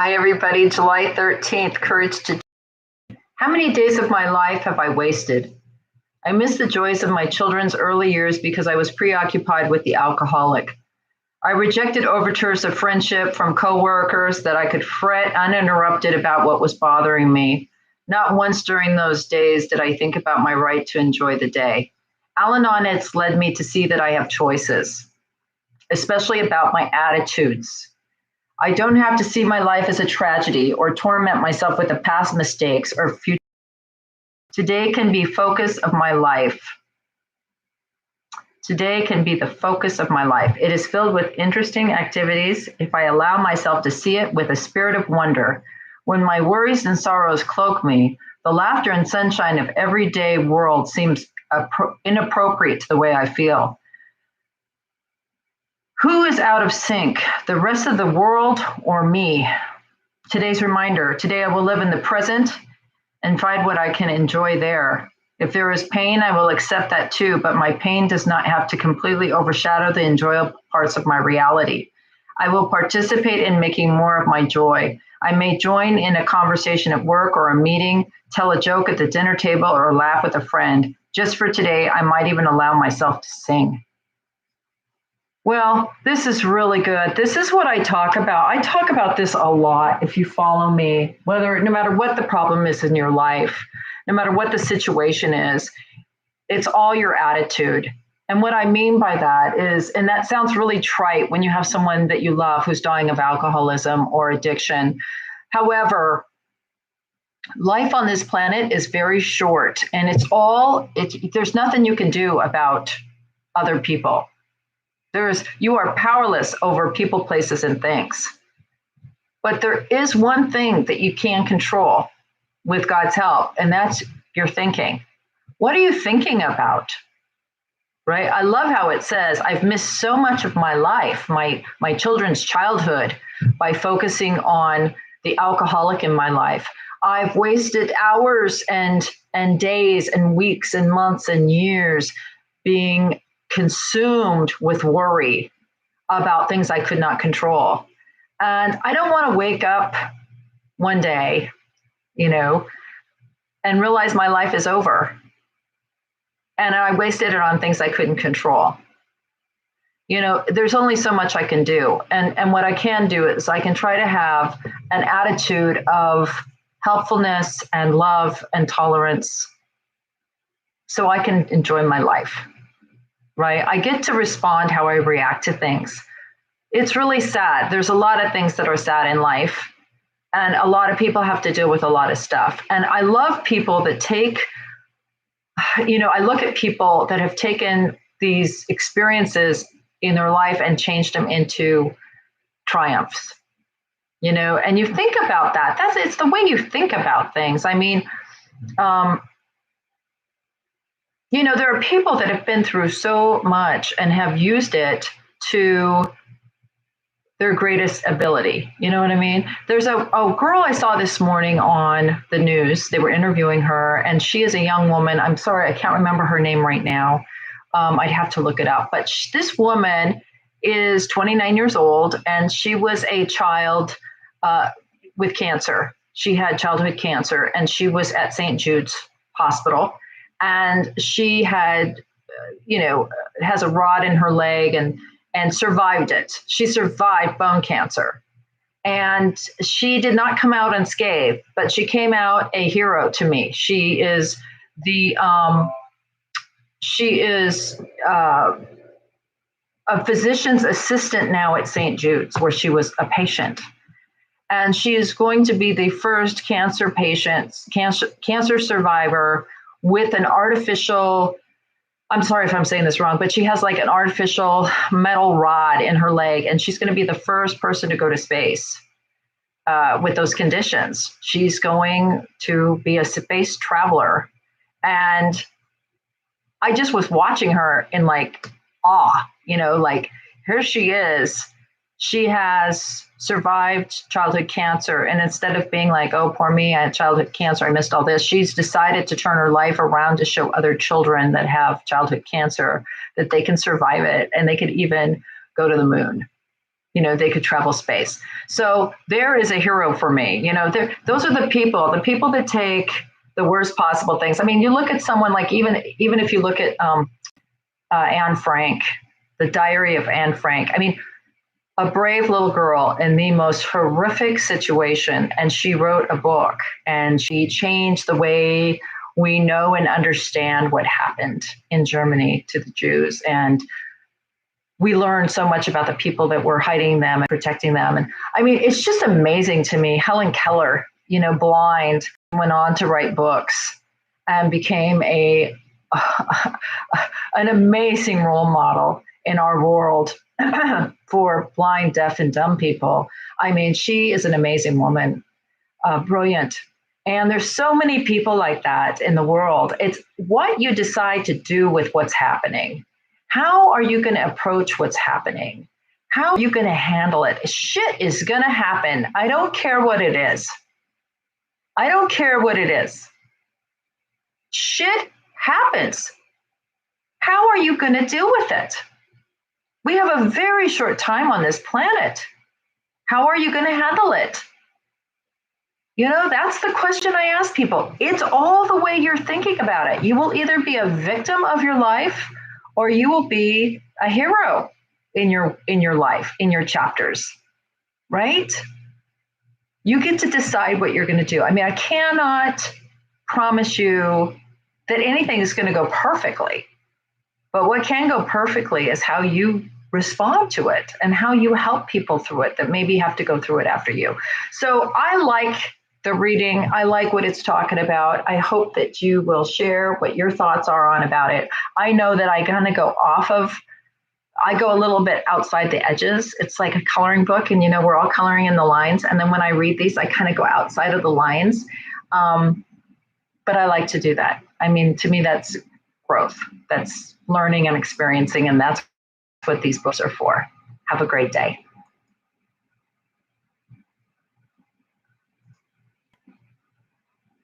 Hi, everybody. July 13th, Courage to. How many days of my life have I wasted? I miss the joys of my children's early years because I was preoccupied with the alcoholic. I rejected overtures of friendship from coworkers that I could fret uninterrupted about what was bothering me. Not once during those days did I think about my right to enjoy the day. Al-Anon has led me to see that I have choices, especially about my attitudes. I don't have to see my life as a tragedy or torment myself with the past mistakes or future. Today can be focus of my life. Today can be the focus of my life. It is filled with interesting activities if I allow myself to see it with a spirit of wonder. When my worries and sorrows cloak me, the laughter and sunshine of everyday world seems inappropriate to the way I feel. Who is out of sync, the rest of the world or me? Today's reminder, today I will live in the present and find what I can enjoy there. If there is pain, I will accept that too, but my pain does not have to completely overshadow the enjoyable parts of my reality. I will participate in making more of my joy. I may join in a conversation at work or a meeting, tell a joke at the dinner table, or laugh with a friend. Just for today, I might even allow myself to sing. Well, this is really good. This is what I talk about. I talk about this a lot if you follow me, no matter what the problem is in your life, no matter what the situation is, it's all your attitude. And what I mean by that is, and that sounds really trite when you have someone that you love who's dying of alcoholism or addiction. However, life on this planet is very short, and there's nothing you can do about other people. You are powerless over people, places, and things. But there is one thing that you can control with God's help, and that's your thinking. What are you thinking about? Right? I love how it says, I've missed so much of my life, my children's childhood, by focusing on the alcoholic in my life. I've wasted hours and days and weeks and months and years being consumed with worry about things I could not control. And I don't want to wake up one day, and realize my life is over. And I wasted it on things I couldn't control. There's only so much I can do. And what I can do is I can try to have an attitude of helpfulness and love and tolerance so I can enjoy my life. Right? I get to respond how I react to things. It's really sad. There's a lot of things that are sad in life, and a lot of people have to deal with a lot of stuff. And I love people that I look at people that have taken these experiences in their life and changed them into triumphs, and you think about that. It's the way you think about things. I mean, there are people that have been through so much and have used it to their greatest ability. You know what I mean? There's a girl I saw this morning on the news. They were interviewing her, and she is a young woman. I'm sorry, I can't remember her name right now. I'd have to look it up. But this woman is 29 years old, and she was a child with cancer. She had childhood cancer, and she was at St. Jude's Hospital. And she had, has a rod in her leg and survived it. She survived bone cancer. And she did not come out unscathed, but she came out a hero to me. She is a physician's assistant now at St. Jude's, where she was a patient. And she is going to be the first cancer survivor with an artificial, I'm sorry if I'm saying this wrong, but she has like an artificial metal rod in her leg, and she's going to be the first person to go to space with those conditions. She's going to be a space traveler. And I just was watching her in like awe, here she is. She has survived childhood cancer. And instead of being like, oh, poor me, I had childhood cancer, I missed all this, she's decided to turn her life around to show other children that have childhood cancer that they can survive it and they could even go to the moon. they could travel space. So there is a hero for me. Those are the people that take the worst possible things. I mean, you look at someone like even if you look at Anne Frank, the Diary of Anne Frank. I mean, a brave little girl in the most horrific situation, and she wrote a book, and she changed the way we know and understand what happened in Germany to the Jews. And we learned so much about the people that were hiding them and protecting them. And I mean, it's just amazing to me. Helen Keller, blind, went on to write books and became an amazing role model in our world for blind, deaf, and dumb people. I mean, she is an amazing woman, brilliant. And there's so many people like that in the world. It's what you decide to do with what's happening. How are you going to approach what's happening? How are you going to handle it? Shit is going to happen. I don't care what it is. I don't care what it is. Shit happens. How are you going to deal with it? We have a very short time on this planet. How are you going to handle it? That's the question I ask people. It's all the way you're thinking about it. You will either be a victim of your life, or you will be a hero in your life, in your chapters, right? You get to decide what you're going to do. I mean, I cannot promise you that anything is going to go perfectly, but what can go perfectly is how you respond to it and how you help people through it that maybe have to go through it after you. So I like the reading. I like what it's talking about. I hope that you will share what your thoughts are on about it. I know that I kind of I go a little bit outside the edges. It's like a coloring book, and we're all coloring in the lines. And then when I read these, I kind of go outside of the lines. But I like to do that. I mean, to me, that's growth. That's learning and experiencing, and that's what these books are for. Have a great day.